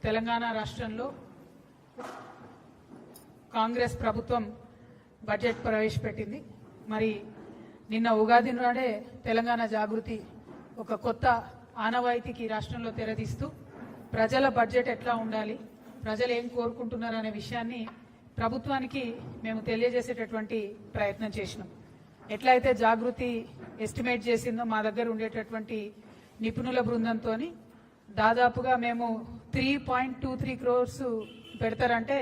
తెలంగాణ రాష్ట్రంలో కాంగ్రెస్ ప్రభుత్వం బడ్జెట్ ప్రవేశపెట్టింది. మరి నిన్న ఉగాది నాడే తెలంగాణ జాగృతి ఒక కొత్త ఆనవాయితీకి రాష్ట్రంలో తెరదీస్తూ ప్రజల బడ్జెట్ ఎట్లా ఉండాలి, ప్రజలు ఏం కోరుకుంటున్నారు అనే విషయాన్ని ప్రభుత్వానికి మేము తెలియజేసేటటువంటి ప్రయత్నం చేసినాం. ఎట్లయితే జాగృతి ఎస్టిమేట్ చేసిందో మా దగ్గర ఉండేటటువంటి నిపుణుల బృందంతో దాదాపుగా మేము 3.23 crores పెడతారంటే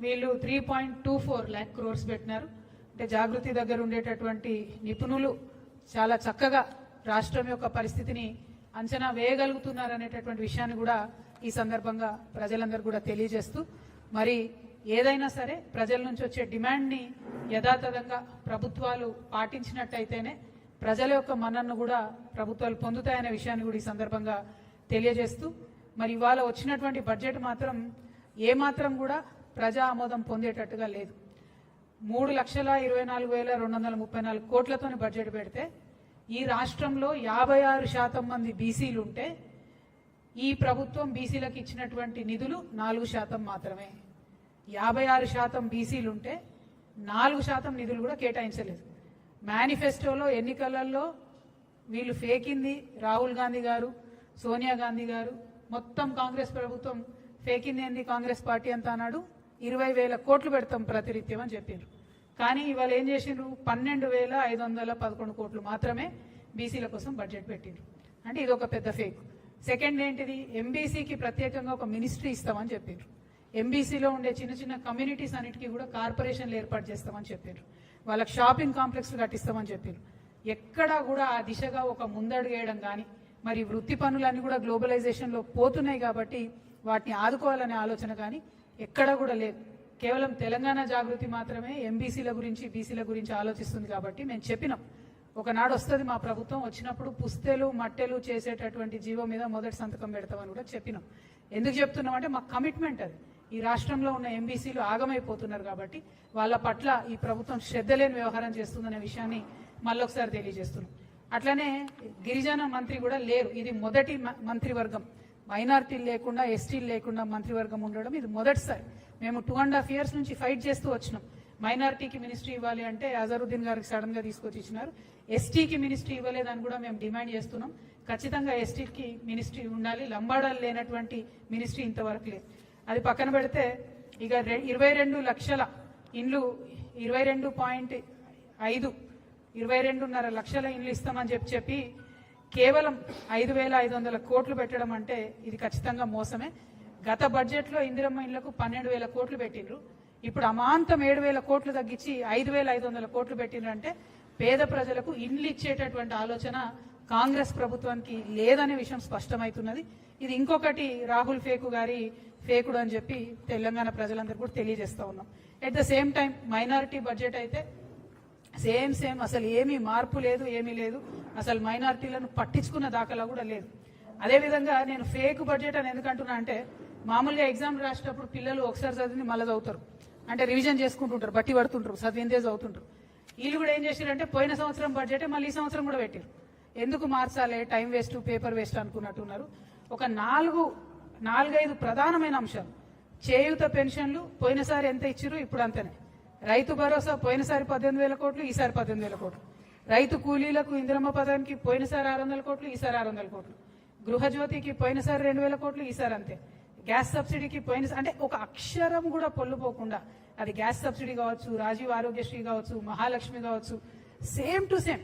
వీళ్ళు 3.24 lakh crores పెట్టినారు. అంటే జాగృతి దగ్గర ఉండేటటువంటి నిపుణులు చాలా చక్కగా రాష్ట్రం యొక్క పరిస్థితిని అంచనా వేయగలుగుతున్నారు అనేటటువంటి విషయాన్ని కూడా ఈ సందర్భంగా ప్రజలందరూ కూడా తెలియజేస్తూ, మరి ఏదైనా సరే ప్రజల నుంచి వచ్చే డిమాండ్ని యథాతథంగా ప్రభుత్వాలు పాటించినట్టయితేనే ప్రజల యొక్క మన్ననను కూడా ప్రభుత్వాలు పొందుతాయనే విషయాన్ని కూడా ఈ సందర్భంగా తెలియజేస్తూ, మరి ఇవాళ వచ్చినటువంటి బడ్జెట్ మాత్రం ఏమాత్రం కూడా ప్రజా ఆమోదం పొందేటట్టుగా లేదు. 3,24,234 కోట్లతో బడ్జెట్ పెడితే ఈ రాష్ట్రంలో 56% మంది బీసీలు ఉంటే ఈ ప్రభుత్వం బీసీలకు ఇచ్చినటువంటి నిధులు 4% మాత్రమే. 56% బీసీలు ఉంటే 4% నిధులు కూడా కేటాయించలేదు. మేనిఫెస్టోలో ఎన్నికలలో వీళ్ళు ఫేకింది రాహుల్ గాంధీ గారు, సోనియా గాంధీ గారు, మొత్తం కాంగ్రెస్ ప్రభుత్వం ఫేకింది ఏంది కాంగ్రెస్ పార్టీ అంతా అన్నాడు. 20,000 కోట్లు పెడతాం ప్రతినిత్యం అని చెప్పారు. కానీ ఇవాళ ఏం చేసిండ్రు, 12,511 కోట్లు మాత్రమే బీసీల కోసం బడ్జెట్ పెట్టిండ్రు. అంటే ఇది ఒక పెద్ద ఫేక్. సెకండ్ ఏంటిది, ఎంబీసీకి ప్రత్యేకంగా ఒక మినిస్ట్రీ ఇస్తామని చెప్పారు. ఎంబీసీలో ఉండే చిన్న చిన్న కమ్యూనిటీస్ అన్నిటికీ కూడా కార్పొరేషన్లు ఏర్పాటు చేస్తామని చెప్పారు. వాళ్ళకి షాపింగ్ కాంప్లెక్స్లు కట్టిస్తామని చెప్పారు. ఎక్కడా కూడా ఆ దిశగా ఒక ముందడుగు వేయడం కానీ, మరి వృత్తి పనులన్నీ కూడా గ్లోబలైజేషన్లో పోతున్నాయి కాబట్టి వాటిని ఆదుకోవాలనే ఆలోచన కానీ ఎక్కడా కూడా లేదు. కేవలం తెలంగాణ జాగృతి మాత్రమే ఎంబీసీల గురించి బీసీల గురించి ఆలోచిస్తుంది. కాబట్టి మేము చెప్పినాం, ఒకనాడు వస్తుంది మా ప్రభుత్వం, వచ్చినప్పుడు పుస్తెలు మట్టెలు చేసేటటువంటి జీవో మీద మొదటి సంతకం పెడతామని కూడా చెప్పినాం. ఎందుకు చెప్తున్నాం అంటే మా కమిట్మెంట్ అది. ఈ రాష్ట్రంలో ఉన్న ఎంబీసీలు ఆగమైపోతున్నారు కాబట్టి వాళ్ళ పట్ల ఈ ప్రభుత్వం శ్రద్ధ లేని వ్యవహారం చేస్తుందనే విషయాన్ని మళ్ళొకసారి తెలియజేస్తున్నాం. అట్లనే గిరిజన మంత్రి కూడా లేరు. ఇది మొదటి మంత్రివర్గం, మైనారిటీలు లేకుండా ఎస్టీలు లేకుండా మంత్రివర్గం ఉండడం ఇది మొదటిసారి. మేము 2.5 years నుంచి ఫైట్ చేస్తూ వచ్చినాం. మైనారిటీకి మినిస్ట్రీ ఇవ్వాలి అంటే అజరుద్దీన్ గారికి సడన్ గా తీసుకొచ్చి ఇచ్చినారు. ఎస్టీకి మినిస్ట్రీ ఇవ్వలేదని కూడా మేము డిమాండ్ చేస్తున్నాం. ఖచ్చితంగా ఎస్టీకి మినిస్ట్రీ ఉండాలి. లంబాడాలు లేనటువంటి మినిస్ట్రీ ఇంతవరకు లేదు. అది పక్కన పెడితే ఇక 22 లక్షల ఇండ్లు 22.5 లక్షల ఇండ్లు ఇస్తామని చెప్పి కేవలం 5,500 కోట్లు పెట్టడం అంటే ఇది ఖచ్చితంగా మోసమే. గత బడ్జెట్లో ఇందిరమ్మ ఇండ్లకు 12,000 కోట్లు పెట్టిండ్రు. ఇప్పుడు అమాంతం 7,000 కోట్లు తగ్గించి 5,500 కోట్లు పెట్టిండ్రు. అంటే పేద ప్రజలకు ఇండ్లు ఇచ్చేటటువంటి ఆలోచన కాంగ్రెస్ ప్రభుత్వానికి లేదనే విషయం స్పష్టమవుతున్నది. ఇది ఇంకొకటి రాహుల్ ఫేకుడు అని చెప్పి తెలంగాణ ప్రజలందరూ కూడా తెలియజేస్తా ఉన్నాం. At the same time minority budget అయితే సేమ్ అసలు ఏమీ మార్పు లేదు, ఏమీ లేదు. అసలు మైనారిటీలను పట్టించుకున్న దాఖలా కూడా లేదు. అదేవిధంగా నేను ఫేక్ బడ్జెట్ అని ఎందుకంటున్నా అంటే, మామూలుగా ఎగ్జామ్ రాసేటప్పుడు పిల్లలు ఒకసారి చదివి మళ్ళీ చదువుతారు, అంటే రివిజన్ చేసుకుంటుంటారు, బట్టి పడుతుంటారు, చదివిందే చదువుతుంటారు. వీళ్ళు కూడా ఏం చేశారంటే పోయిన సంవత్సరం బడ్జెటే మళ్ళీ ఈ సంవత్సరం కూడా పెట్టారు. ఎందుకు మార్చాలి, టైం వేస్ట్, పేపర్ వేస్ట్ అనుకున్నట్టున్నారు. ఒక 4-5 ప్రధానమైన అంశాలు. చేయూత పెన్షన్లు పోయినసారి ఎంత ఇచ్చారు, ఇప్పుడు అంతనే. రైతు భరోసా పోయినసారి 18,000 కోట్లు, ఈసారి 18,000 కోట్లు. రైతు కూలీలకు ఇందిరమ్మ పథకానికి పోయినసారి 600 కోట్లు, ఈసారి 600 కోట్లు. గృహజ్యోతికి పోయినసారి 2,000 కోట్లు, ఈసారి అంతే. గ్యాస్ సబ్సిడీకి అంటే ఒక అక్షరం కూడా పొల్లుపోకుండా, అది గ్యాస్ సబ్సిడీ కావచ్చు, రాజీవ్ ఆరోగ్యశ్రీ కావచ్చు, మహాలక్ష్మి కావచ్చు, same to same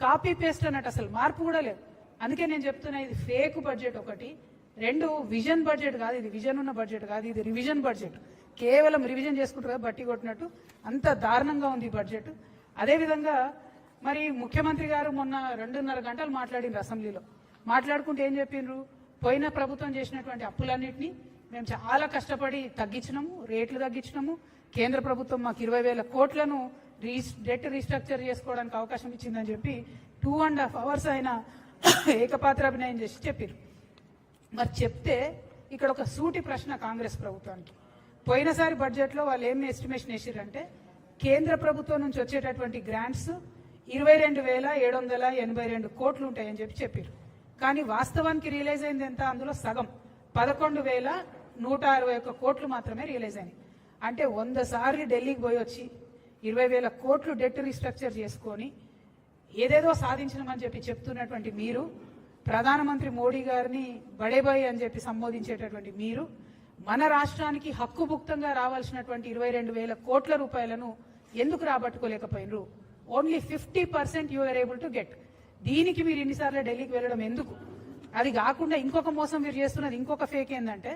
copy paste అన్నట్టు, అసలు మార్పు కూడా లేదు. అందుకే నేను చెప్తున్నా ఇది ఫేక్ బడ్జెట్ ఒకటి. 2 విజన్ బడ్జెట్ కాదు, ఇది విజన్ ఉన్న బడ్జెట్ కాదు, ఇది రివిజన్ బడ్జెట్. కేవలం రివిజన్ చేసుకుంటారు, బట్టి కొట్టినట్టు అంత దారుణంగా ఉంది బడ్జెట్. అదేవిధంగా మరి ముఖ్యమంత్రి గారు మొన్న 2.5 గంటలు మాట్లాడిండ్రు అసెంబ్లీలో. మాట్లాడుకుంటే ఏం చెప్పిండ్రు, పోయిన ప్రభుత్వం చేసినటువంటి అప్పులన్నింటినీ మేము చాలా కష్టపడి తగ్గించినాము, రేట్లు తగ్గించినాము. కేంద్ర ప్రభుత్వం మాకు 20,000 కోట్లను డెట్ రీస్ట్రక్చర్ చేసుకోవడానికి అవకాశం ఇచ్చిందని చెప్పి 2.5 hours ఆయన ఏకపాత్రాభినయం చేసి చెప్పారు. మరి చెప్తే ఇక్కడ ఒక సూటి ప్రశ్న కాంగ్రెస్ ప్రభుత్వానికి. పోయినసారి బడ్జెట్లో వాళ్ళు ఏం ఎస్టిమేషన్ వేసారంటే కేంద్ర ప్రభుత్వం నుంచి వచ్చేటటువంటి గ్రాంట్స్ 22,782 కోట్లు ఉంటాయని చెప్పారు. కానీ వాస్తవానికి రిలీజ్ అయింది ఎంత, అందులో సగం 11,000 161 కోట్లు మాత్రమే రియలైజ్ అయినాయి. అంటే 100 సార్లు ఢిల్లీకి పోయి వచ్చి 20,000 కోట్లు డెట్ రీస్ట్రక్చర్ చేసుకొని ఏదేదో సాధించమని చెప్పి చెప్తున్నటువంటి మీరు, ప్రధానమంత్రి మోడీ గారిని బడేబాయ్ అని చెప్పి సంబోధించేటటువంటి మీరు, మన రాష్ట్రానికి హక్కుభుక్తంగా రావాల్సినటువంటి 22,000 కోట్ల రూపాయలను ఎందుకు రాబట్టుకోలేకపోయినరు? Only 50% you are able to get. దీనికి మీరు ఇన్నిసార్లు ఢిల్లీకి వెళ్ళడం ఎందుకు? అది కాకుండా ఇంకొక మోసం మీరు చేస్తున్నది, ఇంకొక ఫేక్ ఏంటంటే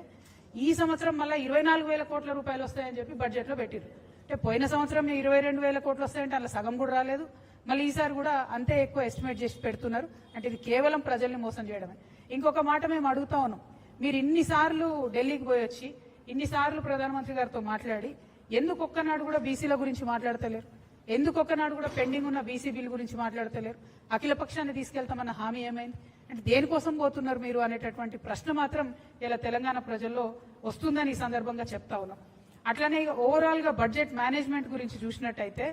ఈ సంవత్సరం మళ్ళీ 24,000 కోట్ల రూపాయలు వస్తాయని చెప్పి బడ్జెట్లో పెట్టారు. అంటే పోయిన సంవత్సరం 22,000 కోట్లు వస్తాయంటే అలా సగం కూడా రాలేదు. మళ్ళీ ఈసారి కూడా అంతే ఎక్కువ ఎస్టిమేట్ చేసి పెడుతున్నారు. అంటే ఇది కేవలం ప్రజల్ని మోసం చేయడమే. ఇంకొక మాట మేము అడుగుతా ఉన్నాం, మీరు ఇన్నిసార్లు ఢిల్లీకి పోయి వచ్చి ఇన్నిసార్లు ప్రధానమంత్రి గారితో మాట్లాడి ఎందుకు ఒక్కనాడు కూడా బీసీల గురించి మాట్లాడతలేరు? ఎందుకు ఒక్కనాడు కూడా పెండింగ్ ఉన్న బీసీ బిల్ గురించి మాట్లాడతలేరు? అఖిల పక్షాన్ని తీసుకెళ్తామన్న హామీ ఏమైంది? అంటే దేనికోసం పోతున్నారు మీరు అనేటటువంటి ప్రశ్న మాత్రం ఇలా తెలంగాణ ప్రజల్లో వస్తుందని ఈ సందర్భంగా చెప్తా ఉన్నాం. అట్లనే ఓవరాల్ గా బడ్జెట్ మేనేజ్మెంట్ గురించి చూసినట్టయితే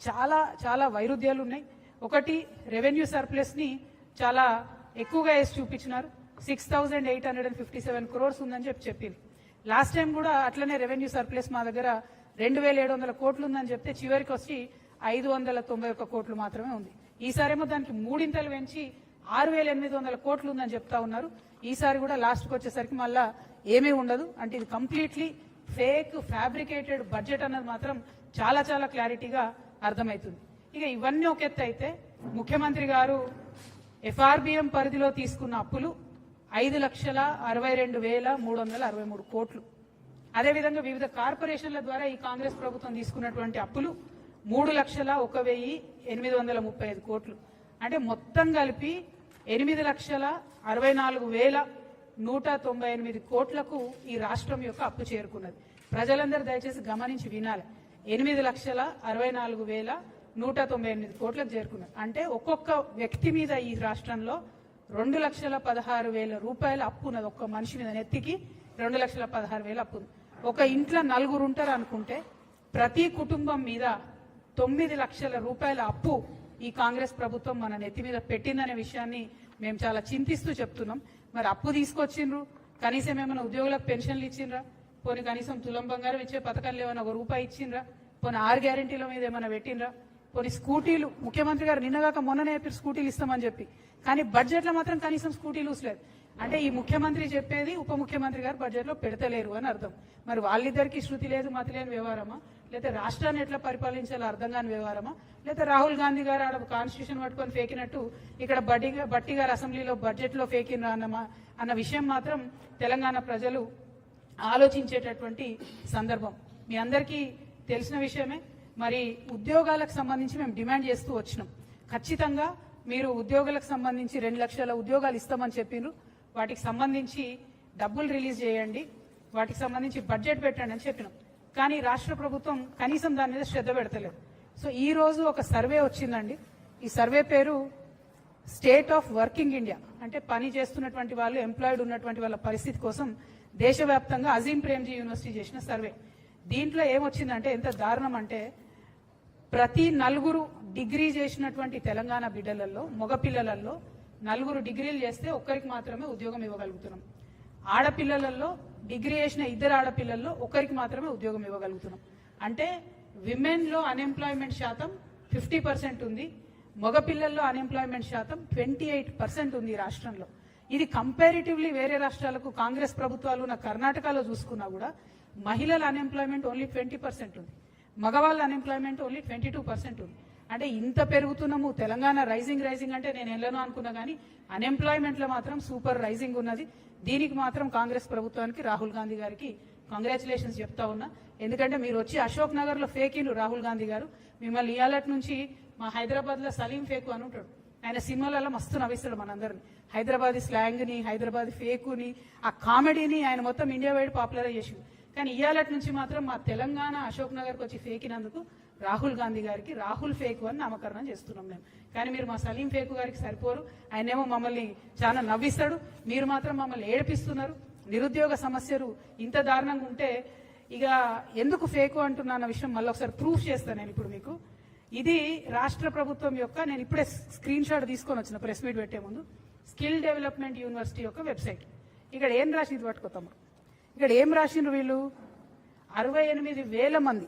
చాలా చాలా వైరుధ్యాలు ఉన్నాయి. ఒకటి, రెవెన్యూ సర్ప్లస్ ని చాలా ఎక్కువగా వేసి చూపించినారు. 6,857 crores ఉందని చెప్పింది. లాస్ట్ టైం కూడా అట్లనే రెవెన్యూ సర్ప్లస్ మా దగ్గర 2,700 కోట్లు ఉందని చెప్తే చివరికి వచ్చి 591 కోట్లు మాత్రమే ఉంది. ఈసారేమో దానికి మూడింతలు పెంచి 6,800 కోట్లు ఉందని చెప్తా ఉన్నారు. ఈసారి కూడా లాస్ట్కి వచ్చేసరికి మళ్ళా ఏమీ ఉండదు. అంటే ఇది కంప్లీట్లీ ఫేక్, ఫ్యాబ్రికేటెడ్ బడ్జెట్ అన్నది మాత్రం చాలా చాలా క్లారిటీగా అర్థమవుతుంది. ఇక ఇవన్నీ ఒక ఎత్తు అయితే, ముఖ్యమంత్రి గారు ఎఫ్ఆర్బిఎం పరిధిలో తీసుకున్న అప్పులు 5,62,363 కోట్లు. అదేవిధంగా వివిధ కార్పొరేషన్ల ద్వారా ఈ కాంగ్రెస్ ప్రభుత్వం తీసుకున్నటువంటి అప్పులు 3,01,835 కోట్లు. అంటే మొత్తం కలిపి 8,64,198 కోట్లకు ఈ రాష్ట్రం యొక్క అప్పు చేరుకున్నది. ప్రజలందరూ దయచేసి గమనించి వినాలి. 8,64,198 కోట్లకు చేరుకున్నది. అంటే ఒక్కొక్క వ్యక్తి మీద ఈ రాష్ట్రంలో 2,16,000 రూపాయల అప్పు ఉన్నది. ఒక్క మనిషి మీద నెత్తికి 2,16,000 అప్పు ఉంది. ఒక ఇంట్లో 4 ఉంటారు అనుకుంటే ప్రతి కుటుంబం మీద 9 లక్షల రూపాయల అప్పు ఈ కాంగ్రెస్ ప్రభుత్వం మన నెత్తి మీద పెట్టిందనే విషయాన్ని మేము చాలా చింతిస్తూ చెప్తున్నాం. మరి అప్పు తీసుకొచ్చిండ్రు, కనీసం ఏమైనా ఉద్యోగులకు పెన్షన్లు ఇచ్చిండ్రా? పోనీ కనీసం తులం బంగారం ఇచ్చే పథకాలు ఏమైనా ₹1 ఇచ్చిండ్రా? పోనీ 6 గ్యారెంటీల మీద ఏమైనా పెట్టిండ్రా? పోనీ స్కూటీలు, ముఖ్యమంత్రి గారు నిన్నగాక మొన్ననే స్కూటీలు ఇస్తామని చెప్పి, కానీ బడ్జెట్లో మాత్రం కనీసం స్కూటీలు ఊసలేదు. అంటే ఈ ముఖ్యమంత్రి చెప్పేది ఉప ముఖ్యమంత్రి గారు బడ్జెట్లో పెడతలేరు అని అర్థం. మరి వాళ్ళిద్దరికి శృతి లేదు, మతి లేని వ్యవహారమా? లేదా రాష్ట్రాన్ని ఎట్లా పరిపాలించాలో అర్థం కాని వ్యవహారమా? లేదా రాహుల్ గాంధీ గారు ఆడ కాన్స్టిట్యూషన్ పట్టుకొని ఫేకినట్టు ఇక్కడ బట్టి గారు అసెంబ్లీలో బడ్జెట్లో ఫేకినరా అన్న విషయం మాత్రం తెలంగాణ ప్రజలు ఆలోచించేటటువంటి సందర్భం. మీ అందరికీ తెలిసిన విషయమే. మరి ఉద్యోగాలకు సంబంధించి మేము డిమాండ్ చేస్తూ వచ్చినాం. ఖచ్చితంగా మీరు ఉద్యోగులకు సంబంధించి 2 లక్షల ఉద్యోగాలు ఇస్తామని చెప్పిండ్రు. వాటికి సంబంధించి డబ్బులు రిలీజ్ చేయండి, వాటికి సంబంధించి బడ్జెట్ పెట్టండి అని చెప్పినాం. కానీ రాష్ట్ర ప్రభుత్వం కనీసం దాని మీద శ్రద్ధ పెడతలేదు. సో ఈ రోజు ఒక సర్వే వచ్చిందండి. ఈ సర్వే పేరు స్టేట్ ఆఫ్ వర్కింగ్ ఇండియా. అంటే పని చేస్తున్నటువంటి వాళ్ళు, ఎంప్లాయిడ్ ఉన్నటువంటి వాళ్ళ పరిస్థితి కోసం దేశవ్యాప్తంగా అజీం ప్రేమ్జీ యూనివర్సిటీ చేసిన సర్వే. దీంట్లో ఏమొచ్చిందంటే ఎంత దారుణం అంటే, ప్రతి 4 డిగ్రీ చేసినటువంటి తెలంగాణ బిడ్డలలో, మగపిల్లలలో 4 డిగ్రీలు చేస్తే ఒక్కరికి మాత్రమే ఉద్యోగం ఇవ్వగలుగుతున్నాం. ఆడపిల్లలలో డిగ్రీ చేసిన 2 ఆడపిల్లల్లో ఒకరికి మాత్రమే ఉద్యోగం ఇవ్వగలుగుతున్నాం. అంటే విమెన్ లో అన్ఎంప్లాయ్మెంట్ శాతం 50% ఉంది, మగపిల్లల్లో అన్ఎంప్లాయ్మెంట్ శాతం 28% ఉంది రాష్ట్రంలో. ఇది కంపారిటివ్లీ వేరే రాష్ట్రాలకు, కాంగ్రెస్ ప్రభుత్వాలు ఉన్న కర్ణాటకలో చూసుకున్నా కూడా మహిళల అన్ఎంప్లాయ్మెంట్ ఓన్లీ 20% ఉంది, మగవాళ్ళ అన్ఎంప్లాయ్మెంట్ ఓన్లీ 22% ఉంది. అంటే ఇంత పెరుగుతున్నాము, తెలంగాణ రైజింగ్ అంటే నేను వెళ్ళను అనుకున్నా, కానీ అన్ఎంప్లాయ్మెంట్ లో మాత్రం సూపర్ రైజింగ్ ఉన్నది. దీనికి మాత్రం కాంగ్రెస్ ప్రభుత్వానికి, రాహుల్ గాంధీ గారికి కంగ్రాచులేషన్స్ చెప్తా ఉన్నా. ఎందుకంటే మీరు వచ్చి అశోక్ నగర్ లో ఫేకిండ్రు రాహుల్ గాంధీ గారు. మిమ్మల్ని ఇయాలటి నుంచి మా హైదరాబాద్ లో సలీం ఫేకు అని ఉంటాడు. ఆయన సినిమాలలో మస్తు నవ్విస్తాడు మనందరిని. హైదరాబాదీ స్లాంగ్ ని, హైదరాబాదీ ఫేకుని, ఆ కామెడీని ఆయన మొత్తం ఇండియా వైడ్ పాపులర్ చేసింది. కానీ ఇయాలటి నుంచి మాత్రం మా తెలంగాణ అశోక్ నగర్కి వచ్చి ఫేకినందుకు రాహుల్ గాంధీ గారికి రాహుల్ ఫేకు అని నామకరణం చేస్తున్నాం మేము. కానీ మీరు మా సలీం ఫేకు గారికి సరిపోరు. ఆయనేమో మమ్మల్ని చాలా నవ్విస్తాడు, మీరు మాత్రం మమ్మల్ని ఏడిపిస్తున్నారు. నిరుద్యోగ సమస్యలు ఇంత దారుణంగా ఉంటే ఇక ఎందుకు ఫేకు అంటున్నా అన్న విషయం మళ్ళీ ఒకసారి ప్రూఫ్ చేస్తాను నేను ఇప్పుడు మీకు. ఇది రాష్ట్ర ప్రభుత్వం యొక్క, నేను ఇప్పుడే స్క్రీన్ షాట్ తీసుకొని వచ్చిన ప్రెస్ మీట్ పెట్టే ముందు, స్కిల్ డెవలప్మెంట్ యూనివర్సిటీ యొక్క వెబ్సైట్. ఇక్కడ ఏం రాసి ఇది పట్టుకోతాము, ఇక్కడ ఏం రాసిండ్రు వీళ్ళు 68,000 మంది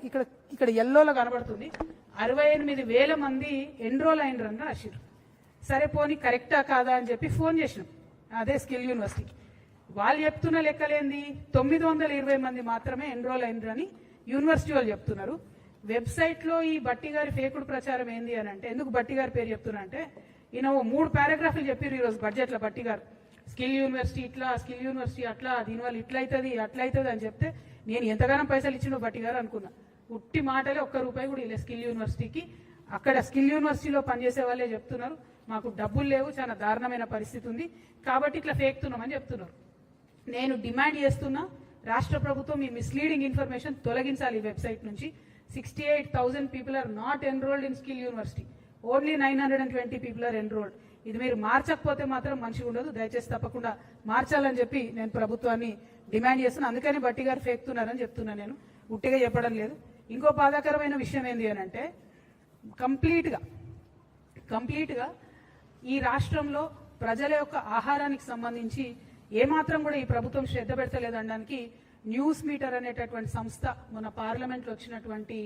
ఇక్కడ ఎల్లోలో కనబడుతుంది 68,000 మంది ఎన్రోల్ అయినరని రాసిండ్రు. సరే పోనీ కరెక్టా కాదా అని చెప్పి ఫోన్ చేసినాం అదే స్కిల్ యూనివర్సిటీకి. వాళ్ళు చెప్తున్న లెక్కలేంది 920 మంది మాత్రమే ఎన్రోల్ అయినరని యూనివర్సిటీ వాళ్ళు చెప్తున్నారు. వెబ్సైట్ లో ఈ బట్టి గారి ఫేకుడు ప్రచారం ఏంది అని అంటే, ఎందుకు బట్టి గారి పేరు చెప్తున్నా అంటే, ఈయన 3 పారాగ్రాఫ్లు చెప్పారు ఈరోజు బడ్జెట్ లో బట్టి గారు. స్కిల్ యూనివర్సిటీ ఇట్లా, స్కిల్ యూనివర్సిటీ అట్లా, దీనివల్ల ఇట్లయితుంది అట్లయితుంది అని చెప్తే నేను ఎంతగానో పైసలు ఇచ్చినో బట్టి గారు అనుకున్నా. ఉట్టి మాటలే ₹1 కూడా ఇలా స్కిల్ యూనివర్సిటీకి. అక్కడ స్కిల్ యూనివర్సిటీలో పనిచేసే వాళ్ళే చెప్తున్నారు మాకు డబ్బులు లేవు, చాలా దారుణమైన పరిస్థితి ఉంది కాబట్టి ఇట్లా ఫేక్తున్నామని చెప్తున్నారు. నేను డిమాండ్ చేస్తున్నా రాష్ట్ర ప్రభుత్వం ఈ మిస్లీడింగ్ ఇన్ఫర్మేషన్ తొలగించాలి ఈ వెబ్సైట్ నుంచి. 68,000 people are not enrolled in skill university. Only 920 people are enrolled. ఇది మీరు మార్చకపోతే మాత్రం మంచిగా ఉండదు. దయచేసి తప్పకుండా మార్చాలని చెప్పి నేను ప్రభుత్వాన్ని డిమాండ్ చేస్తున్నా. అందుకని బట్టి గారు ఫేక్తున్నారని చెప్తున్నా, నేను ఉట్టిగా చెప్పడం లేదు. ఇంకో బాధాకరమైన విషయం ఏంది అని అంటే, కంప్లీట్గా ఈ రాష్ట్రంలో ప్రజల యొక్క ఆహారానికి సంబంధించి ఏమాత్రం కూడా ఈ ప్రభుత్వం శ్రద్ధ పెడతలేదనడానికి న్యూస్ మీటర్ అనేటటువంటి సంస్థ మన పార్లమెంట్లో వచ్చినటువంటి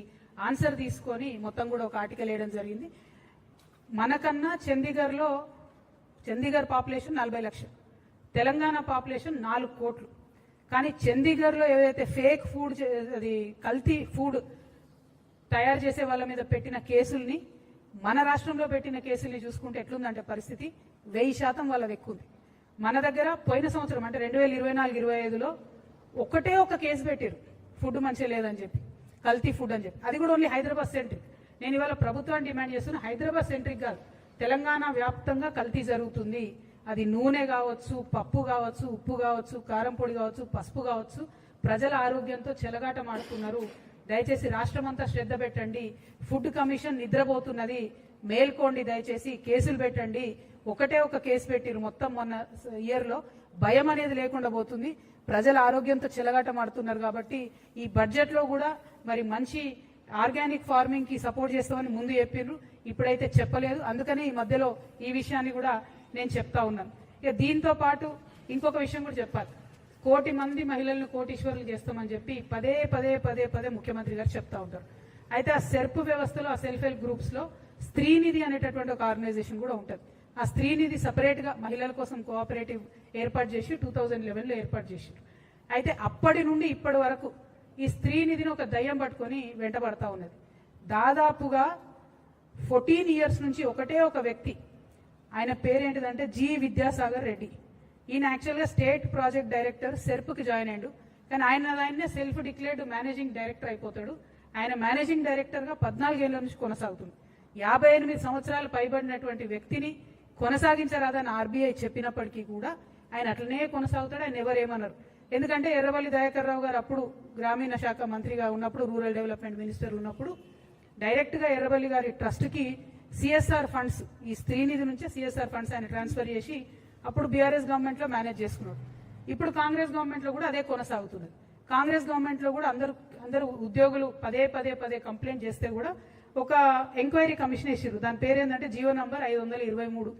ఆన్సర్ తీసుకొని మొత్తం కూడా ఒక ఆర్టికల్ వేయడం జరిగింది. మనకన్నా చండీగఢ్ పాపులేషన్ 40 లక్షలు, తెలంగాణ పాపులేషన్ 4 కోట్లు. కానీ చండీగఢ్లో ఏదైతే ఫేక్ ఫుడ్, అది కల్తీ ఫుడ్ తయారు చేసే వాళ్ళ మీద పెట్టిన కేసుల్ని మన రాష్ట్రంలో పెట్టిన కేసుల్ని చూసుకుంటే ఎట్లుందంటే పరిస్థితి 1000% వాళ్ళది ఎక్కువ ఉంది. మన దగ్గర పోయిన సంవత్సరం అంటే 2024-25లో ఒకటే ఒక కేసు పెట్టారు ఫుడ్ మంచిగా లేదని చెప్పి, కల్తీ ఫుడ్ అని చెప్పి. అది కూడా ఓన్లీ హైదరాబాద్ సెంట్రిక్. నేను ఇవాళ ప్రభుత్వాన్ని డిమాండ్ చేస్తున్నా, హైదరాబాద్ సెంట్రిక్ కాదు, తెలంగాణ వ్యాప్తంగా కల్తీ జరుగుతుంది. అది నూనె కావచ్చు, పప్పు కావచ్చు, ఉప్పు కావచ్చు, కారం పొడి కావచ్చు, పసుపు కావచ్చు. ప్రజల ఆరోగ్యంతో చెలగాటం ఆడుతున్నారు. దయచేసి రాష్ట్రం అంతా శ్రద్ధ పెట్టండి. ఫుడ్ కమిషన్ నిద్రపోతున్నది, మేల్కోండి. దయచేసి కేసులు పెట్టండి. ఒకటే ఒక కేసు పెట్టిరు మొత్తం మొన్న ఇయర్లో. భయం అనేది లేకుండా పోతుంది. ప్రజల ఆరోగ్యంతో చెలగాటం ఆడుతున్నారు కాబట్టి ఈ బడ్జెట్లో కూడా మరి మంచి ఆర్గానిక్ ఫార్మింగ్ కి సపోర్ట్ చేస్తామని ముందు చెప్పిర్రు, ఇప్పుడైతే చెప్పలేదు. అందుకని ఈ మధ్యలో ఈ విషయాన్ని కూడా నేను చెప్తా ఉన్నాను. ఇక దీంతో పాటు ఇంకొక విషయం కూడా చెప్పాలి. 1 కోటి మంది మహిళలను కోటీశ్వరులు చేస్తామని చెప్పి పదే ముఖ్యమంత్రి గారు చెప్తా ఉంటారు. అయితే ఆ సెర్ప్ వ్యవస్థలో, ఆ సెల్ఫ్ హెల్ప్ గ్రూప్స్ లో స్త్రీనిధి అనేటటువంటి ఒక ఆర్గనైజేషన్ కూడా ఉంటుంది. ఆ స్త్రీనిధి సపరేట్ గా మహిళల కోసం కోఆపరేటివ్ ఏర్పాటు చేసి 2011లో ఏర్పాటు చేశారు. అయితే అప్పటి నుండి ఇప్పటి వరకు ఈ స్త్రీనిధిని ఒక దయ్యం పట్టుకొని వెంటబడతా ఉన్నది. దాదాపుగా 14 years నుంచి ఒకటే ఒక వ్యక్తి, ఆయన పేరేంటిదంటే జి విద్యాసాగర్ రెడ్డి. ఈయన యాక్చువల్గా స్టేట్ ప్రాజెక్ట్ డైరెక్టర్ సెర్ప్కి జాయిన్ అయ్యాడు. కానీ ఆయనే సెల్ఫ్ డిక్లేర్డ్ మేనేజింగ్ డైరెక్టర్ అయిపోతాడు. ఆయన మేనేజింగ్ డైరెక్టర్గా 14 ఏళ్ల నుంచి కొనసాగుతుంది. 58 సంవత్సరాలు పైబడినటువంటి వ్యక్తిని కొనసాగించరాదని ఆర్బీఐ చెప్పినప్పటికీ కూడా ఆయన అట్లనే కొనసాగుతాడు. ఆయన ఎవరేమన్నారు. ఎందుకంటే ఎర్రవల్లి దయాకర్ రావు గారు అప్పుడు గ్రామీణ శాఖ మంత్రిగా ఉన్నప్పుడు, రూరల్ డెవలప్మెంట్ మినిస్టర్ ఉన్నప్పుడు డైరెక్ట్గా ఎర్రవల్లి గారి ట్రస్ట్కి సిఎస్ఆర్ ఫండ్స్, ఈ స్త్రీనిధి నుంచే సిఎస్ఆర్ ఫండ్స్ ఆయన ట్రాన్స్ఫర్ చేసి అప్పుడు బీఆర్ఎస్ గవర్నమెంట్లో మేనేజ్ చేసుకున్నాడు. ఇప్పుడు కాంగ్రెస్ గవర్నమెంట్లో కూడా అదే కొనసాగుతున్నది. కాంగ్రెస్ గవర్నమెంట్లో కూడా అందరూ ఉద్యోగులు పదే కంప్లైంట్ చేస్తే కూడా ఒక ఎంక్వైరీ కమిషన్ వేసారు. దాని పేరేందంటే జీవో నంబర్ 523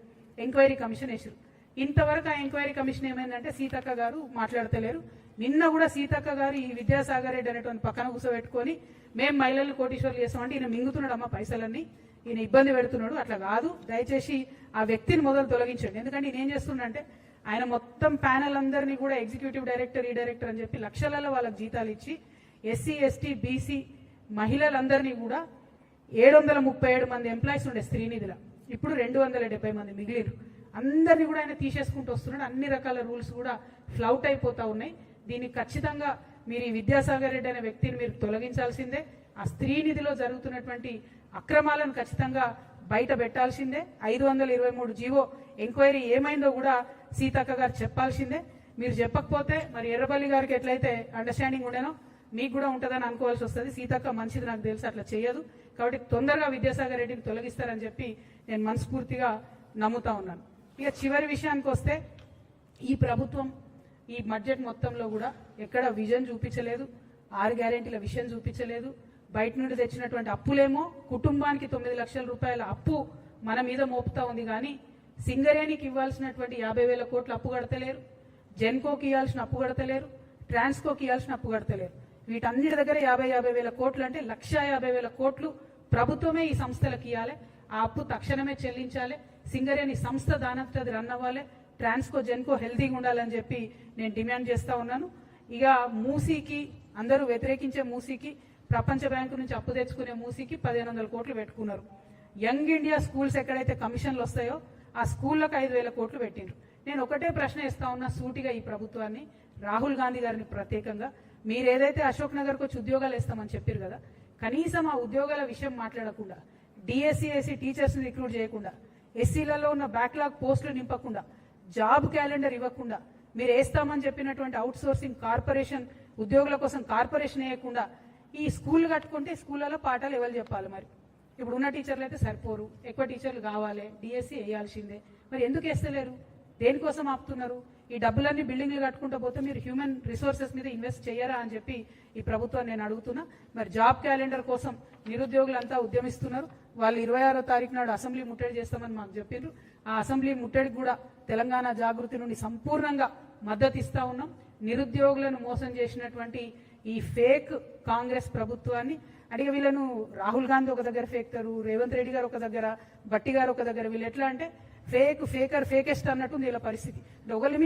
ఎంక్వైరీ కమిషన్ వేసారు. ఇంతవరకు ఆ ఎంక్వైరీ కమిషన్ ఏమైందంటే సీతక్క గారు మాట్లాడతలేరు. నిన్న కూడా సీతక్క గారు ఈ విద్యాసాగర్ రెడ్డి అనేటువంటి పక్కన కూర్చోబెట్టుకొని మేము మహిళలు కోటీశ్వర్లు చేస్తామంటే ఈయన మింగుతున్నాడు అమ్మ పైసలన్నీ, ఈయన ఇబ్బంది పెడుతున్నాడు. అట్లా కాదు, దయచేసి ఆ వ్యక్తిని మొదలు తొలగించండి. ఎందుకంటే ఈయన ఏం చేస్తుండంటే ఆయన మొత్తం ప్యానల్ అందరినీ కూడా ఎగ్జిక్యూటివ్ డైరెక్టర్, ఈ డైరెక్టర్ అని చెప్పి లక్షలలో వాళ్ళకి జీతాలు ఇచ్చి ఎస్సీ, ఎస్టీ, బీసీ మహిళలందరినీ కూడా 737 మంది ఎంప్లాయీస్ ఉండే స్త్రీనిధిలో ఇప్పుడు 270 మంది మిగిలిరు. అందరినీ కూడా ఆయన తీసేసుకుంటూ వస్తున్నాడు. అన్ని రకాల రూల్స్ కూడా ఫ్లౌట్ అయిపోతా ఉన్నాయి. దీనికి ఖచ్చితంగా మీరు ఈ విద్యాసాగర్ రెడ్డి అనే వ్యక్తిని మీరు తొలగించాల్సిందే. ఆ స్త్రీనిధిలో జరుగుతున్నటువంటి అక్రమాలను ఖచ్చితంగా బయట పెట్టాల్సిందే. 523 జీవో ఎంక్వైరీ ఏమైందో కూడా సీతక్క గారు చెప్పాల్సిందే. మీరు చెప్పకపోతే మరి ఎర్రబల్లి గారికి ఎట్లయితే అండర్స్టాండింగ్ ఉండేనో మీకు కూడా ఉంటుందని అనుకోవాల్సి వస్తుంది. సీతక్క మంచిది నాకు తెలుసు, అట్లా చేయదు. కాబట్టి తొందరగా విద్యాసాగర్ రెడ్డిని తొలగిస్తారని చెప్పి నేను మనస్ఫూర్తిగా నమ్ముతా ఉన్నాను. ఇక చివరి విషయానికి వస్తే, ఈ ప్రభుత్వం ఈ బడ్జెట్ మొత్తంలో కూడా ఎక్కడ విజన్ చూపించలేదు, 6 గ్యారెంటీల విషయం చూపించలేదు. బయట నుండి తెచ్చినటువంటి అప్పులేమో కుటుంబానికి 9 లక్షల రూపాయల అప్పు మన మీద మోపుతా ఉంది. కానీ సింగరేణికి ఇవ్వాల్సినటువంటి 50,000 కోట్ల అప్పు కడతలేరు, జెన్కోకి ఇవ్వాల్సిన అప్పు కడతలేరు, ట్రాన్స్కోకి ఇవ్వాల్సిన అప్పు కడతలేరు. వీటన్నిటి దగ్గర 50,000 కోట్లు అంటే 1,50,000 కోట్లు ప్రభుత్వమే ఈ సంస్థలకు ఇవ్వాలి. ఆ అప్పు తక్షణమే చెల్లించాలి. సింగరేణి సంస్థ దానంతది రన్ అవ్వాలి. ట్రాన్స్కో జెన్కో హెల్తీగా ఉండాలని చెప్పి నేను డిమాండ్ చేస్తా ఉన్నాను. ఇక మూసీకి అందరూ వ్యతిరేకించే మూసీకి ప్రపంచ బ్యాంకు నుంచి అప్పు తెచ్చుకునే మూసీకి 1,500 కోట్లు పెట్టుకున్నారు. యంగ్ ఇండియా స్కూల్స్ ఎక్కడైతే కమిషన్లు వస్తాయో ఆ స్కూళ్ళకు 5,000 కోట్లు పెట్టిండ్రు. నేను ఒకటే ప్రశ్న ఇస్తా ఉన్నా సూటిగా ఈ ప్రభుత్వాన్ని, రాహుల్ గాంధీ గారిని ప్రత్యేకంగా, మీరు ఏదైతే అశోక్ నగర్కి వచ్చి ఉద్యోగాలు ఇస్తామని చెప్పారు కదా, కనీసం ఆ ఉద్యోగాల విషయం మాట్లాడకుండా, డిఎస్సి ఎస్సీ టీచర్స్ని రిక్రూట్ చేయకుండా, ఎస్సీలలో ఉన్న బ్యాక్లాగ్ పోస్టులు నింపకుండా, జాబ్ క్యాలెండర్ ఇవ్వకుండా, మీరు వేస్తామని చెప్పినటువంటి అవుట్ సోర్సింగ్ కార్పొరేషన్ ఉద్యోగుల కోసం కార్పొరేషన్ వేయకుండా ఈ స్కూల్ కట్టుకుంటే స్కూళ్ళలో పాఠాలు ఎవరు చెప్పాలి? మరి ఇప్పుడు ఉన్న టీచర్లు అయితే సరిపోరు, ఎక్కువ టీచర్లు కావాలి, డిఎస్సి వేయాల్సిందే. మరి ఎందుకు వేస్తలేరు? దేనికోసం ఆపుతున్నారు? ఈ డబ్బులన్నీ బిల్డింగ్లు కట్టుకుంటూ పోతే మీరు హ్యూమన్ రిసోర్సెస్ మీద ఇన్వెస్ట్ చేయరా అని చెప్పి ఈ ప్రభుత్వాన్ని నేను అడుగుతున్నా. మరి జాబ్ క్యాలెండర్ కోసం నిరుద్యోగులంతా ఉద్యమిస్తున్నారు. వాళ్ళు 26వ తారీఖు నాడు అసెంబ్లీ ముట్టడి చేస్తామని మాకు చెప్పిండ్రు. ఆ అసెంబ్లీ ముట్టడికి కూడా తెలంగాణ జాగృతి నుండి సంపూర్ణంగా మద్దతు ఇస్తా ఉన్నాం. నిరుద్యోగులను మోసం చేసినటువంటి ఈ ఫేక్ కాంగ్రెస్ ప్రభుత్వాన్ని అడిగి వీళ్ళను రాహుల్ గాంధీ ఒక దగ్గర ఫేక్తారు, రేవంత్ రెడ్డి గారు ఒక దగ్గర, భట్టి గారు ఒక దగ్గర, వీళ్ళు ఎట్లా అంటే ఫేకర్ ఫేకెస్ట్ అన్నట్టు వీళ్ళ పరిస్థితి. ఒకరిని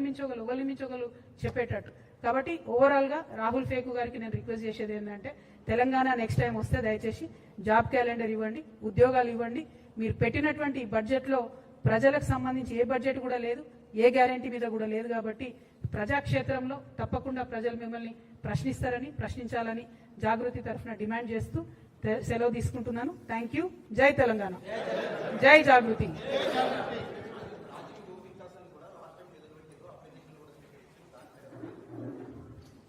మించోగలు చెప్పేటట్టు. కాబట్టి ఓవరాల్ గా రాహుల్ ఫేకు గారికి నేను రిక్వెస్ట్ చేసేది ఏంటంటే, తెలంగాణ నెక్స్ట్ టైం వస్తే దయచేసి జాబ్ క్యాలెండర్ ఇవ్వండి, ఉద్యోగాలు ఇవ్వండి. మీరు పెట్టినటువంటి బడ్జెట్ లో ప్రజలకు సంబంధించి ఏ బడ్జెట్ కూడా లేదు, ఏ గ్యారంటీ మీద కూడా లేదు. కాబట్టి ప్రజాక్షేత్రంలో తప్పకుండా ప్రజలు మిమ్మల్ని ప్రశ్నించాలని జాగృతి తరఫున డిమాండ్ చేస్తూ సెలవు తీసుకుంటున్నాను. Thank you. జై తెలంగాణ, జై జాగృతి.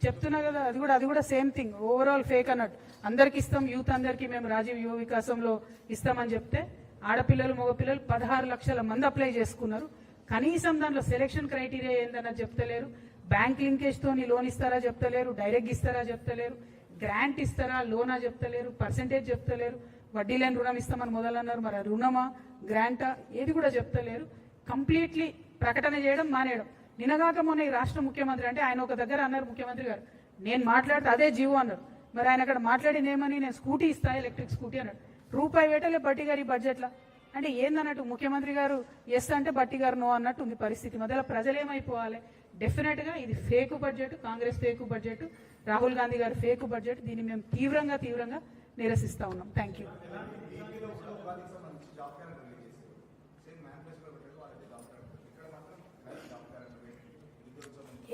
చెప్తున్నా కదా, అది కూడా సేమ్ థింగ్, ఓవరాల్ ఫేక్ అన్నట్టు. అందరికి ఇస్తాం, యూత్ అందరికీ మేము రాజీవ్ యువ వికాసంలో ఇస్తామని చెప్తే ఆడపిల్లలు మగపిల్లలు 16 లక్షల మంది అప్లై చేసుకున్నారు. కనీసం దాంట్లో సెలెక్షన్ క్రైటీరియా ఏందన్నది చెప్తలేరు. బ్యాంక్ లింకేజ్ తోని లోన్ ఇస్తారా చెప్తలేరు, డైరెక్ట్ ఇస్తారా చెప్తలేరు, గ్రాంట్ ఇస్తారా లోనా చెప్తలేరు, పర్సెంటేజ్ చెప్తలేరు, వడ్డీ లేని రుణం ఇస్తామని మొదలన్నారు. మరి రుణమా గ్రాంటా ఏది కూడా చెప్తలేరు. కంప్లీట్లీ ప్రకటన చేయడం మానేయడం. నిన్నగాక మొన్న ఈ రాష్ట్ర ముఖ్యమంత్రి అంటే ఆయన ఒక దగ్గర అన్నారు, ముఖ్యమంత్రి గారు నేను మాట్లాడితే అదే జీవో అన్నారు. మరి ఆయన అక్కడ మాట్లాడింది ఏమని, నేను స్కూటీ ఇస్తా, ఎలక్ట్రిక్ స్కూటీ అన్నాడు. రూపాయి వేటలే బట్టి గారు ఈ బడ్జెట్లో. అంటే ఏందన్నట్టు, ముఖ్యమంత్రి గారు ఎస్ అంటే బట్టి గారు నో అన్నట్టు ఉంది పరిస్థితి. మధ్యలో ప్రజలు ఏమైపోవాలి? డెఫినెట్ గా ఇది fake budget, Congress fake budget, Rahul Gandhi గారు ఫేక్ బడ్జెట్. దీన్ని మేము తీవ్రంగా నిరసిస్తా ఉన్నాం. Thank you.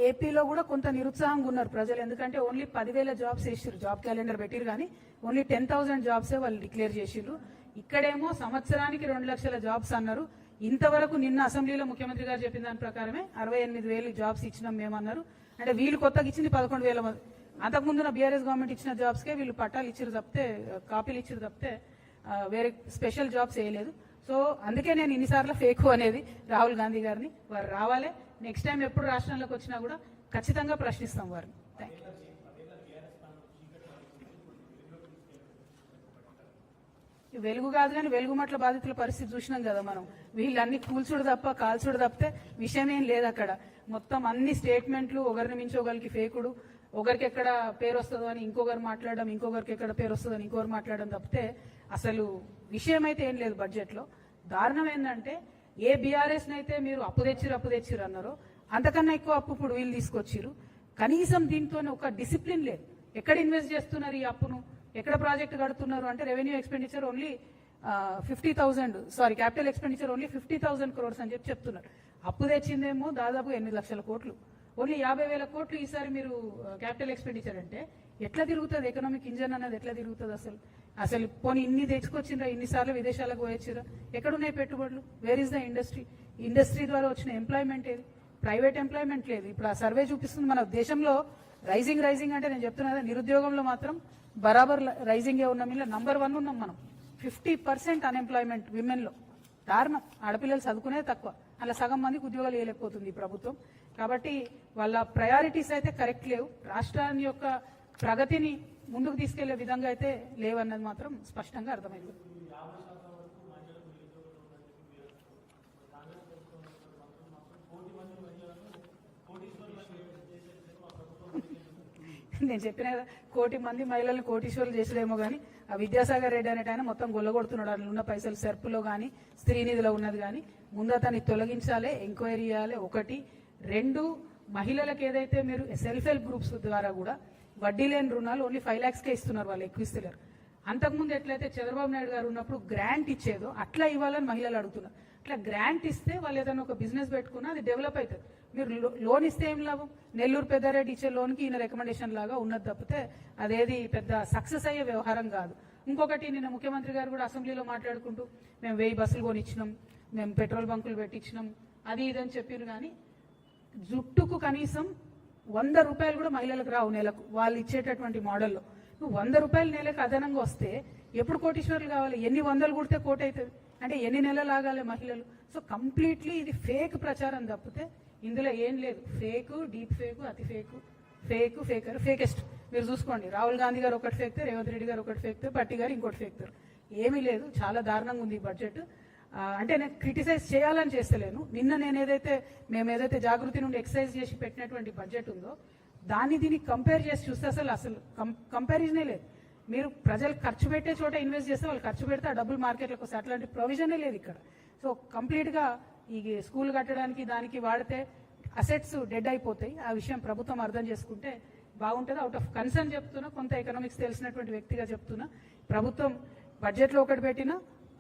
ఏపీలో కూడా కొంత నిరుత్సాహంగా ఉన్నారు ప్రజలు. ఎందుకంటే ఓన్లీ 10,000 జాబ్స్ వేసారు, జాబ్ క్యాలెండర్ పెట్టిరు, కానీ ఓన్లీ 10,000 జాబ్సే వాళ్ళు డిక్లేర్ చేసిర్రు. ఇక్కడేమో సంవత్సరానికి 2 లక్షల జాబ్స్ అన్నారు. ఇంతవరకు నిన్న అసెంబ్లీలో ముఖ్యమంత్రి గారు చెప్పిన దాని ప్రకారమే 68,000 జాబ్స్ ఇచ్చినాం మేమన్నారు. అంటే వీళ్ళు కొత్తగా ఇచ్చింది 11,000 మంది. అంతకుముందున బీఆర్ఎస్ గవర్నమెంట్ ఇచ్చిన జాబ్స్కే వీళ్ళు పట్టాలు ఇచ్చిరు తప్పితే, కాపీలు ఇచ్చిరు తప్పితే వేరే స్పెషల్ జాబ్స్ వేయలేదు. సో అందుకే నేను ఇన్నిసార్లు ఫేక్ అనేది రాహుల్ గాంధీ గారిని. వారు రావాలి, నెక్స్ట్ టైం ఎప్పుడు రాష్ట్రంలోకి వచ్చినా కూడా ఖచ్చితంగా ప్రశ్నిస్తాం వారిని. Thank you. వెలుగు కాదు కానీ వెలుగుమట్ల బాధితుల పరిస్థితి చూసినాం కదా మనం. వీళ్ళన్ని కూల్చుడు తప్ప కాల్చుడు తప్పితే విషయం ఏం లేదు అక్కడ. మొత్తం అన్ని స్టేట్మెంట్లు ఒకరిని మించి ఒకరికి ఫేకుడు. ఒకరికి ఎక్కడ పేరు వస్తుందో అని ఇంకొకరు మాట్లాడడం, ఇంకొకరికి ఎక్కడ పేరు వస్తుందో అని ఇంకొకరు మాట్లాడడం తప్పితే అసలు విషయం అయితే ఏం లేదు బడ్జెట్లో. దారుణం ఏంటంటే, ఏ బీఆర్ఎస్ నైతే మీరు అప్పు తెచ్చిరు అన్నారో అంతకన్నా ఎక్కువ అప్పు ఇప్పుడు వీళ్ళు తీసుకొచ్చిరు. కనీసం దీంతో ఒక డిసిప్లిన్ లేదు. ఎక్కడ ఇన్వెస్ట్ చేస్తున్నారు ఈ అప్పును, ఎక్కడ ప్రాజెక్ట్ కడుతున్నారు అంటే revenue expenditure only 50,000, sorry capital expenditure only 50,000 crores అని చెప్తున్నారు. అప్పు తెచ్చిందేమో దాదాపు 8 లక్షల కోట్లు. ఓన్లీ 50,000 కోట్లు ఈసారి మీరు క్యాపిటల్ ఎక్స్పెండిచర్ అంటే ఎట్లా తిరుగుతుంది ఎకనామిక్ ఇంజన్ అనేది? ఎట్లా తిరుగుతుంది అసలు పోనీ ఇన్ని తెచ్చుకొచ్చిండ్రా, ఇన్నిసార్లు విదేశాలకు పోయొచ్చిరా? ఎక్కడున్నాయి పెట్టుబడులు? వేర్ ఇస్ ద ఇండస్ట్రీ ద్వారా వచ్చిన ఎంప్లాయ్మెంట్ ఏది? ప్రైవేట్ ఎంప్లాయ్మెంట్ లేదు. ఇప్పుడు ఆ సర్వే చూపిస్తుంది మన దేశంలో రైజింగ్ అంటే నేను చెప్తున్నా, నిరుద్యోగంలో మాత్రం బరాబర్ రైజింగే ఉన్నాం. ఇలా నంబర్ 1 ఉన్నాం మనం. 50% అన్ఎంప్లాయ్మెంట్ విమెన్లో. దారుణం. ఆడపిల్లలు చదువుకునేది తక్కువ, అలా సగం మందికి ఉద్యోగాలు ఇవ్వలేకపోతుంది ఈ ప్రభుత్వం. కాబట్టి వాళ్ళ ప్రయారిటీస్ అయితే కరెక్ట్ లేవు. రాష్ట్రాన్ని యొక్క ప్రగతిని ముందుకు తీసుకెళ్లే విధంగా అయితే లేవన్నది మాత్రం స్పష్టంగా అర్థమైంది. నేను చెప్పిన కదా 1 కోటి మంది మహిళలను కోటీశ్వరులు చేసేదేమో కానీ ఆ విద్యాసాగర్ రెడ్డి అనేట ఆయన మొత్తం గొల్లగొడుతున్నాడు. అందులో ఉన్న పైసలు సెర్పులో కానీ స్త్రీనిధిలో ఉన్నది కానీ ముందు అతన్ని తొలగించాలి, ఎంక్వైరీ చేయాలి. 1, 2 మహిళలకు ఏదైతే మీరు సెల్ఫ్ హెల్ప్ గ్రూప్స్ ద్వారా కూడా వడ్డీ లేని రుణాలు ఓన్లీ 5 lakhsకే ఇస్తున్నారు, వాళ్ళు ఎక్కువ ఇస్తున్నారు. అంతకుముందు ఎట్లయితే చంద్రబాబు నాయుడు గారు ఉన్నప్పుడు గ్రాంట్ ఇచ్చేదో అట్లా ఇవ్వాలని మహిళలు అడుగుతున్నారు. అట్లా గ్రాంట్ ఇస్తే వాళ్ళు ఏదైనా ఒక బిజినెస్ పెట్టుకున్నా అది డెవలప్ అవుతుంది. మీరు లోన్ ఇస్తే ఏం లాభం? నెల్లూరు పెద్దారెడ్డి ఇచ్చే లోన్కి ఈయన రికమెండేషన్ లాగా ఉన్నది తప్పితే అదేది పెద్ద సక్సెస్ అయ్యే వ్యవహారం కాదు. ఇంకొకటి, నిన్న ముఖ్యమంత్రి గారు కూడా అసెంబ్లీలో మాట్లాడుకుంటూ మేము 1000 బస్సులు కొనిచ్చినాం, మేము పెట్రోల్ బంకులు పెట్టించినాం, అది ఇదని చెప్పారు. కానీ జుట్టుకు కనీసం 100 రూపాయలు కూడా మహిళలకు రావు నెలకు వాళ్ళు ఇచ్చేటటువంటి మోడల్లో. నువ్వు 100 రూపాయలు నెలకు అదనంగా వస్తే ఎప్పుడు కోటీశ్వరులు కావాలి? ఎన్ని వందలు కుడితే కోటి అవుతుంది అంటే ఎన్ని నెలలు ఆగాలి మహిళలు? సో కంప్లీట్లీ ఇది ఫేక్ ప్రచారం తప్పితే ఇందులో ఏం లేదు. ఫేకు, డీప్ ఫేకు, అతి ఫేకు, ఫేకర్, ఫేకెస్ట్. మీరు చూసుకోండి, రాహుల్ గాంధీ గారు ఒకటి ఫేక్తారు, రేవంత్ రెడ్డి గారు ఒకటి ఫేక్తారు, పట్టి గారు ఇంకోటి ఫేక్తారు. ఏమీ లేదు, చాలా దారుణంగా ఉంది ఈ బడ్జెట్. అంటే నేను క్రిటిసైజ్ చేయాలని చేస్తలేను. నిన్న నేను మేము ఏదైతే జాగృతి నుండి ఎక్సర్సైజ్ చేసి పెట్టినటువంటి బడ్జెట్ ఉందో దాన్ని దీనికి కంపేర్ చేసి చూస్తే అసలు కంపారిజనే లేదు. మీరు ప్రజలు ఖర్చు పెట్టే చోట ఇన్వెస్ట్ చేస్తే వాళ్ళు ఖర్చు పెడితే ఆ డబ్బులు మార్కెట్లోకి వస్తాయి. అట్లాంటి ప్రొవిజనే లేదు ఇక్కడ. సో కంప్లీట్గా ఈ స్కూల్ కట్టడానికి దానికి వాడితే అసెట్స్ డెడ్ అయిపోతాయి. ఆ విషయం ప్రభుత్వం అర్థం చేసుకుంటే బాగుంటుంది. అవుట్ ఆఫ్ కన్సర్న్ చెప్తున్నా, కొంత ఎకనామిక్స్ తెలిసినటువంటి వ్యక్తిగా చెప్తున్నా. ప్రభుత్వం బడ్జెట్లో ఒకటి పెట్టినా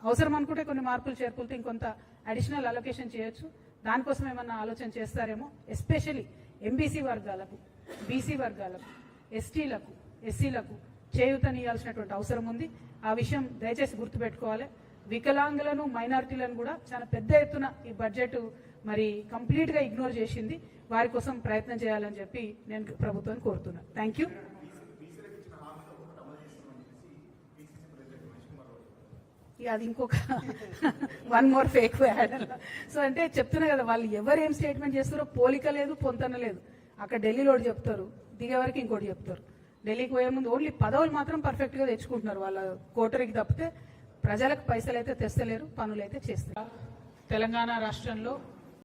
అవసరం అనుకుంటే కొన్ని మార్పులు చేర్పులతో ఇంకొంత అడిషనల్ అలొకేషన్ చేయొచ్చు. దానికోసం ఏమన్నా ఆలోచన చేస్తారేమో. ఎస్పెషలీ ఎంబీసీ వర్గాలకు, బీసీ వర్గాలకు, ఎస్టీలకు, ఎస్సీలకు చేయూతనియాల్సినటువంటి అవసరం ఉంది. ఆ విషయం దయచేసి గుర్తుపెట్టుకోవాలి. వికలాంగులను, మైనారిటీలను కూడా చాలా పెద్ద ఎత్తున ఈ బడ్జెట్ మరి కంప్లీట్గా ఇగ్నోర్ చేసింది. వారి కోసం ప్రయత్నం చేయాలని చెప్పి నేను ప్రభుత్వాన్ని కోరుతున్నాను. Thank you. అది ఇంకొక 1 more ఫేక్ యాడ్. సో అంటే చెప్తున్నా కదా, వాళ్ళు ఎవరేం స్టేట్మెంట్ చేస్తారో పోలిక లేదు, పొంతన లేదు. అక్కడ ఢిల్లీలో ఒకటి చెప్తారు, దిగే వరకు ఇంకోటి చెప్తారు. ఢిల్లీకి పోయే ముందు ఓన్లీ పదవులు మాత్రం పర్ఫెక్ట్గా తెచ్చుకుంటున్నారు వాళ్ళ కోటరికి తప్పితే ప్రజలకు పైసలు అయితే తెస్తలేరు, పనులు అయితే చేస్తారు. తెలంగాణ రాష్ట్రంలో